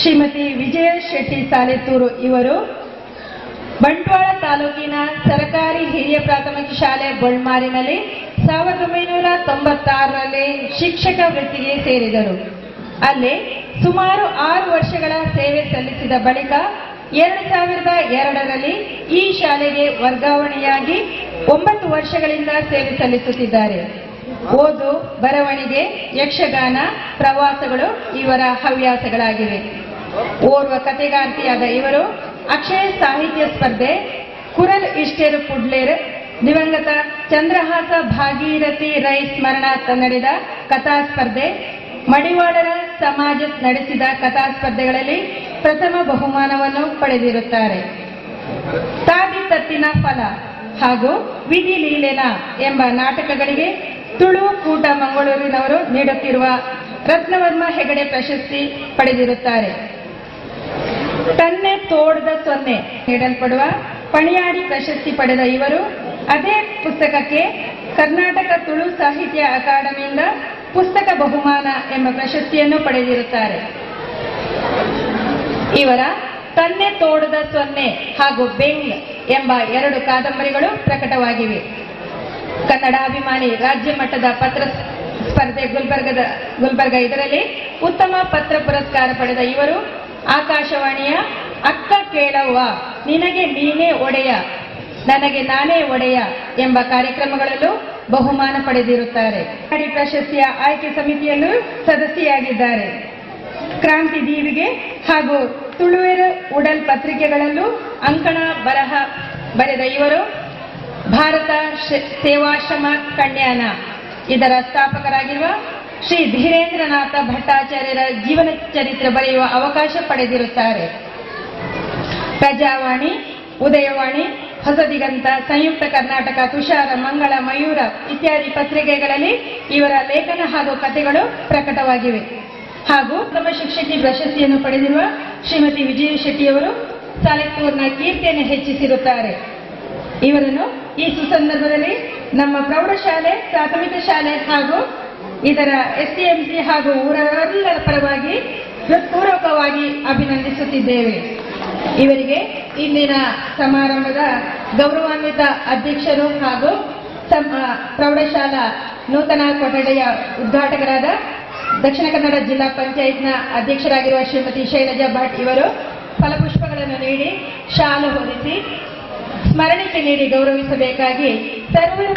ಶ್ರೀಮತಿ ವಿಜಯ ಶೆಟ್ಟಿ ಸಾಲೆತ್ತೂರು ಇವರು ಬಂಟ್ವಾಳ ತಾಲೂಕಿನ ಸರ್ಕಾರಿ ಹಿರಿಯ ಪ್ರಾಥಮಿಕ ಶಾಲೆ ಬೊಳ್ಮಾರಿನಲ್ಲಿ 1996ರಲ್ಲಿ ಶಿಕ್ಷಕ ವೃತ್ತಿಗೆ ಸೇರಿದರು. ಅಲ್ಲಿ ಸುಮಾರು 6 ವರ್ಷಗಳ ಸೇವೆ ಸಲ್ಲಿಸಿದ ಬಳಿಕ 2002ರಲ್ಲಿ ಈ ಶಾಲೆಗೆ ವರ್ಗಾವಣೆಯಾಗಿ 9 ವರ್ಷಗಳಿಂದ ಸೇವೆ ಸಲ್ಲಿಸುತ್ತಿದ್ದಾರೆ. ಓದು, ಬರವಣಿಗೆ, ಯಕ್ಷಗಾನ, ಪ್ರವಾಸಗಳು ಇವರ ಹವ್ಯಾಸಗಳಾಗಿವೆ. ಓರ್ವ ಕಥೆಗಾರ್ತಿಯಾದ ಇವರು ಅಕ್ಷಯ ಸಾಹಿತ್ಯ ಸ್ಪರ್ಧೆ, ಕುರಲ್ ಇಷ್ಟೇರು ಪುಡ್ಲೇರ್, ದಿವಂಗತ ಚಂದ್ರಹಾಸ ಭಾಗೀರಥಿ ರೈ ಸ್ಮರಣಾರ್ಥ ನಡೆದ ಕಥಾ ಸ್ಪರ್ಧೆ, ಮಡಿವಾಳರ ಸಮಾಜ ನಡೆಸಿದ ಕಥಾ ಸ್ಪರ್ಧೆಗಳಲ್ಲಿ ಪ್ರಥಮ ಬಹುಮಾನವನ್ನು ಪಡೆದಿರುತ್ತಾರೆ. ತಾದಿ ತತ್ತಿನ ಫಲ ಹಾಗೂ ವಿಧಿ ಲೀಲೆನ ಎಂಬ ನಾಟಕಗಳಿಗೆ ತುಳು ಕೂಟ ಮಂಗಳೂರಿನವರು ನೀಡುತ್ತಿರುವ ರತ್ನವರ್ಮ ಹೆಗಡೆ ಪ್ರಶಸ್ತಿ ಪಡೆದಿರುತ್ತಾರೆ. ತನ್ನೆ ತೋಡದ ಸೊನ್ನೆ ನೀಡಲ್ಪಡುವ ಪಣಿಯಾಡಿ ಪ್ರಶಸ್ತಿ ಪಡೆದ ಇವರು ಅದೇ ಪುಸ್ತಕಕ್ಕೆ ಕರ್ನಾಟಕ ತುಳು ಸಾಹಿತ್ಯ ಅಕಾಡೆಮಿಯಿಂದ ಪುಸ್ತಕ ಬಹುಮಾನ ಎಂಬ ಪ್ರಶಸ್ತಿಯನ್ನು ಪಡೆದಿರುತ್ತಾರೆ. ಇವರ ತನ್ನೆ ತೋಡದ ಸೊನ್ನೆ ಹಾಗೂ ಬೆಂಗ್ ಎಂಬ 2 ಕಾದಂಬರಿಗಳು ಪ್ರಕಟವಾಗಿವೆ. ಕನ್ನಡಾಭಿಮಾನಿ ರಾಜ್ಯ ಮಟ್ಟದ ಪತ್ರ ಸ್ಪರ್ಧೆ ಗುಲ್ಬರ್ಗ ಇದರಲ್ಲಿ ಉತ್ತಮ ಪತ್ರ ಪುರಸ್ಕಾರ ಪಡೆದ ಇವರು ಆಕಾಶವಾಣಿಯ ಅಕ್ಕ ಕೇಳವ್ವ ನಿನಗೆ ನೀನೇ ಒಡೆಯ ನನಗೆ ನಾನೇ ಒಡೆಯ ಎಂಬ ಕಾರ್ಯಕ್ರಮಗಳಲ್ಲೂ ಬಹುಮಾನ ಪಡೆದಿರುತ್ತಾರೆ. ಪ್ರಶಸ್ತಿಯ ಆಯ್ಕೆ ಸಮಿತಿಯಲ್ಲೂ ಸದಸ್ಯೆಯಾಗಿದ್ದಾರೆ. ಕ್ರಾಂತಿ ದೀವಿಗೆ ಹಾಗೂ ತುಳುವೆರ ಉಡಲ್ ಪತ್ರಿಕೆಗಳಲ್ಲೂ ಅಂಕಣ ಬರಹ ಬರೆದ ಇವರು ಭಾರತ ಸೇವಾಶ್ರಮ ಕನ್ಯಾನ ಇದರ ಸ್ಥಾಪಕರಾಗಿರುವ ಶ್ರೀ ಧೀರೇಂದ್ರನಾಥ ಭಟ್ಟಾಚಾರ್ಯರ ಜೀವನ ಚರಿತ್ರೆ ಬರೆಯುವ ಅವಕಾಶ ಪಡೆದಿರುತ್ತಾರೆ. ಪ್ರಜಾವಾಣಿ, ಉದಯವಾಣಿ, ಹೊಸದಿಗಂತ, ಸಂಯುಕ್ತ ಕರ್ನಾಟಕ, ತುಷಾರ, ಮಂಗಳ, ಮಯೂರ ಇತ್ಯಾದಿ ಪತ್ರಿಕೆಗಳಲ್ಲಿ ಇವರ ಲೇಖನ ಹಾಗೂ ಕಥೆಗಳು ಪ್ರಕಟವಾಗಿವೆ. ಹಾಗೂ ಉತ್ತಮ ಶಿಕ್ಷಕಿ ಪ್ರಶಸ್ತಿಯನ್ನು ಪಡೆದಿರುವ ಶ್ರೀಮತಿ ವಿಜಯ ಶೆಟ್ಟಿಯವರು ಸಾಲೆತ್ತೂರಿನ ಕೀರ್ತಿಯನ್ನು ಹೆಚ್ಚಿಸಿರುತ್ತಾರೆ. ಇವರನ್ನು ಈ ಸುಸಂದರ್ಭದಲ್ಲಿ ನಮ್ಮ ಪ್ರೌಢಶಾಲೆ, ಪ್ರಾಥಮಿಕ ಶಾಲೆ ಹಾಗೂ ಇದರ ಎಸ್ಟಿಎಂಸಿ ಹಾಗೂ ಊರೆಲ್ಲರ ಪರವಾಗಿ ಹೃತ್ಪೂರ್ವಕವಾಗಿ ಅಭಿನಂದಿಸುತ್ತಿದ್ದೇವೆ. ಇವರಿಗೆ ಇಂದಿನ ಸಮಾರಂಭದ ಗೌರವಾನ್ವಿತ ಅಧ್ಯಕ್ಷರು ಹಾಗೂ ಪ್ರೌಢಶಾಲಾ ನೂತನ ಕೊಠಡಿಯ ಉದ್ಘಾಟಕರಾದ ದಕ್ಷಿಣ ಕನ್ನಡ ಜಿಲ್ಲಾ ಪಂಚಾಯತ್ನ ಅಧ್ಯಕ್ಷರಾಗಿರುವ ಶ್ರೀಮತಿ ಶೈಲಜಾ ಭಟ್ ಇವರು ಫಲಪುಷ್ಪಗಳನ್ನು ನೀಡಿ ಶಾಲು ಹೊರಿಸಿ ಸ್ಮರಣಿಕೆ ನೀಡಿ ಗೌರವಿಸಬೇಕಾಗಿ ಸರ್ವರು